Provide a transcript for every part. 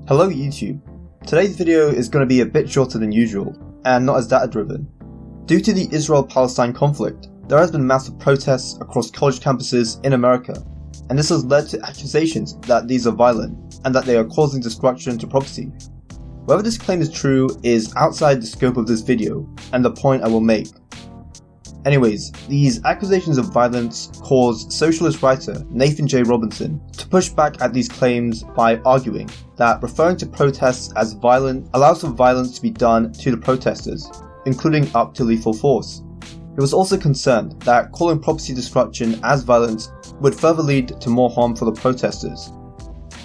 Hello YouTube. Today's video is going to be a bit shorter than usual, and not as data driven. Due to the Israel-Palestine conflict, there has been massive protests across college campuses in America, and this has led to accusations that these are violent, and that they are causing destruction to property. Whether this claim is true is outside the scope of this video, and the point I will make. Anyways, these accusations of violence caused socialist writer Nathan J. Robinson to push back at these claims by arguing that referring to protests as violent allows for violence to be done to the protesters, including up to lethal force. He was also concerned that calling property destruction as violence would further lead to more harm for the protesters.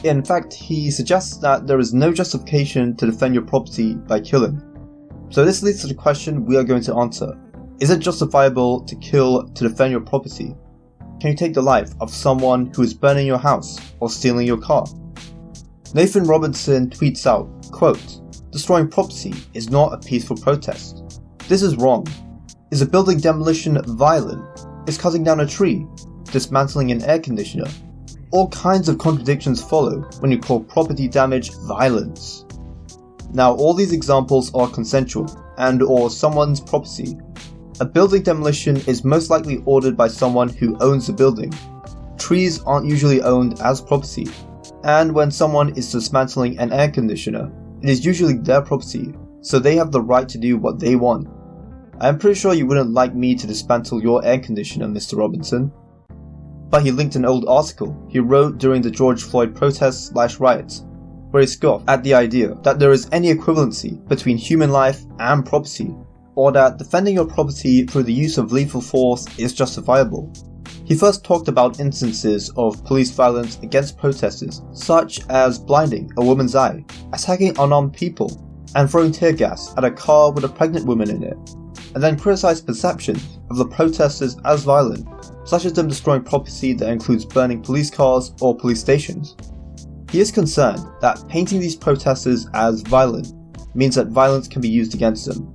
In fact, he suggests that there is no justification to defend your property by killing. So this leads to the question we are going to answer. Is it justifiable to kill to defend your property? Can you take the life of someone who is burning your house or stealing your car? Nathan Robinson tweets out, quote, "Destroying property is not a peaceful protest. This is wrong. Is a building demolition violent? Is cutting down a tree? Dismantling an air conditioner? All kinds of contradictions follow when you call property damage violence." Now all these examples are consensual and or someone's property. A building demolition is most likely ordered by someone who owns the building. Trees aren't usually owned as property, and when someone is dismantling an air conditioner, it is usually their property, so they have the right to do what they want. I am pretty sure you wouldn't like me to dismantle your air conditioner, Mr. Robinson. But he linked an old article he wrote during the George Floyd protests/riots, where he scoffed at the idea that there is any equivalency between human life and property, or that defending your property through the use of lethal force is justifiable. He first talked about instances of police violence against protesters, such as blinding a woman's eye, attacking unarmed people, and throwing tear gas at a car with a pregnant woman in it, and then criticized perceptions of the protesters as violent, such as them destroying property that includes burning police cars or police stations. He is concerned that painting these protesters as violent means that violence can be used against them.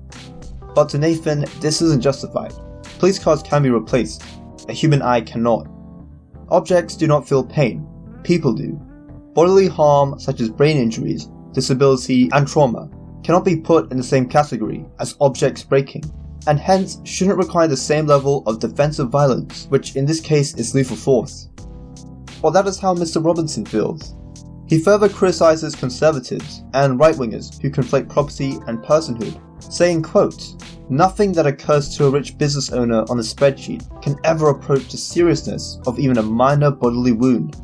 But to Nathan, this isn't justified. Police cars can be replaced. A human eye cannot. Objects do not feel pain. People do. Bodily harm such as brain injuries, disability, and trauma cannot be put in the same category as objects breaking, and hence shouldn't require the same level of defensive violence, which in this case is lethal force. Well, that is how Mr. Robinson feels. He further criticizes conservatives and right-wingers who conflate property and personhood, saying, quote, "Nothing that occurs to a rich business owner on a spreadsheet can ever approach the seriousness of even a minor bodily wound."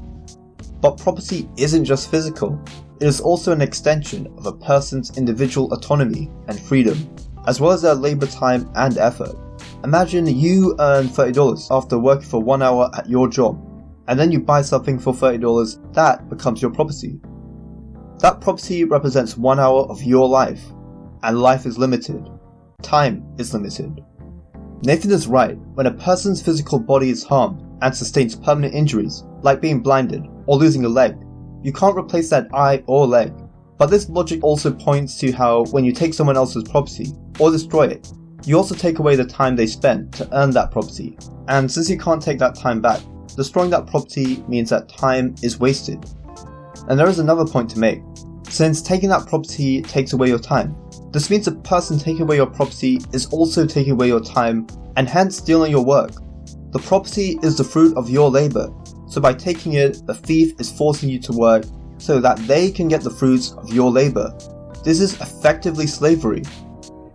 But property isn't just physical, it is also an extension of a person's individual autonomy and freedom, as well as their labor time and effort. Imagine you earn $30 after working for 1 hour at your job, and then you buy something for $30, that becomes your property. That property represents 1 hour of your life, and life is limited. Time is limited. Nathan is right. When a person's physical body is harmed and sustains permanent injuries, like being blinded or losing a leg, you can't replace that eye or leg. But this logic also points to how when you take someone else's property or destroy it, you also take away the time they spent to earn that property. And since you can't take that time back, destroying that property means that time is wasted. And there is another point to make. Since taking that property takes away your time, this means the person taking away your property is also taking away your time and hence stealing your work. The property is the fruit of your labor, so by taking it, the thief is forcing you to work so that they can get the fruits of your labor. This is effectively slavery.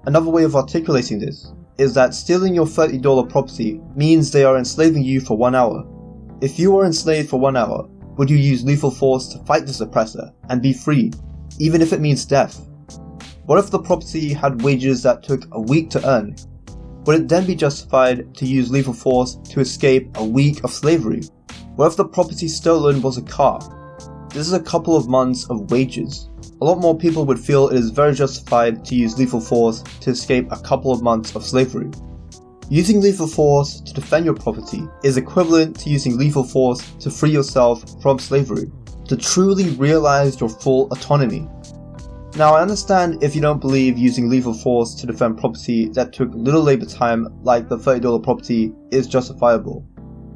Another way of articulating this is that stealing your $30 property means they are enslaving you for 1 hour. If you were enslaved for 1 hour, would you use lethal force to fight this oppressor and be free, even if it means death? What if the property had wages that took a week to earn? Would it then be justified to use lethal force to escape a week of slavery? What if the property stolen was a car? This is a couple of months of wages. A lot more people would feel it is very justified to use lethal force to escape a couple of months of slavery. Using lethal force to defend your property is equivalent to using lethal force to free yourself from slavery, to truly realize your full autonomy. Now I understand if you don't believe using lethal force to defend property that took little labor time like the $30 property is justifiable.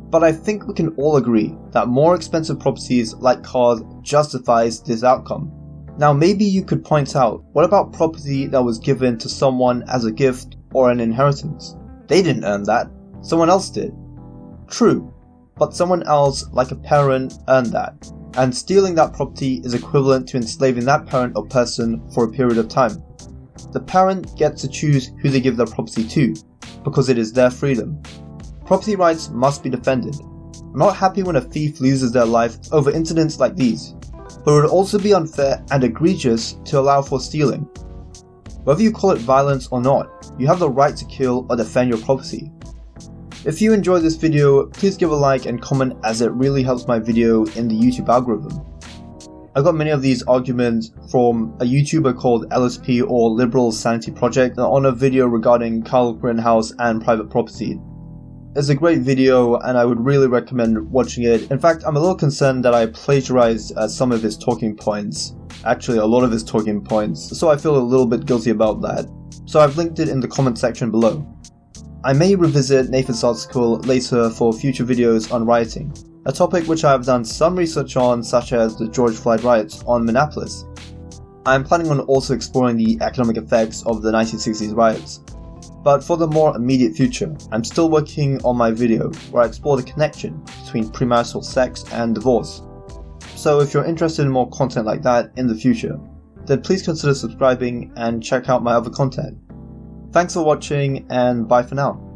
But I think we can all agree that more expensive properties like cars justifies this outcome. Now maybe you could point out, what about property that was given to someone as a gift or an inheritance? They didn't earn that, someone else did. True, but someone else, like a parent, earned that, and stealing that property is equivalent to enslaving that parent or person for a period of time. The parent gets to choose who they give their property to, because it is their freedom. Property rights must be defended. I'm not happy when a thief loses their life over incidents like these, but it would also be unfair and egregious to allow for stealing. Whether you call it violence or not, you have the right to kill or defend your property. If you enjoyed this video, please give a like and comment, as it really helps my video in the YouTube algorithm. I got many of these arguments from a YouTuber called LSP, or Liberal Sanity Project, on a video regarding Kyle Rittenhouse and private property. It's a great video and I would really recommend watching it. In fact, I'm a little concerned that I plagiarized some of his talking points. Actually, a lot of his talking points, so I feel a little bit guilty about that. So I've linked it in the comment section below. I may revisit Nathan's article later for future videos on rioting, a topic which I have done some research on, such as the George Floyd riots on Minneapolis. I am planning on also exploring the economic effects of the 1960s riots. But for the more immediate future, I'm still working on my video where I explore the connection between premarital sex and divorce. So if you're interested in more content like that in the future, then please consider subscribing and check out my other content. Thanks for watching, and bye for now.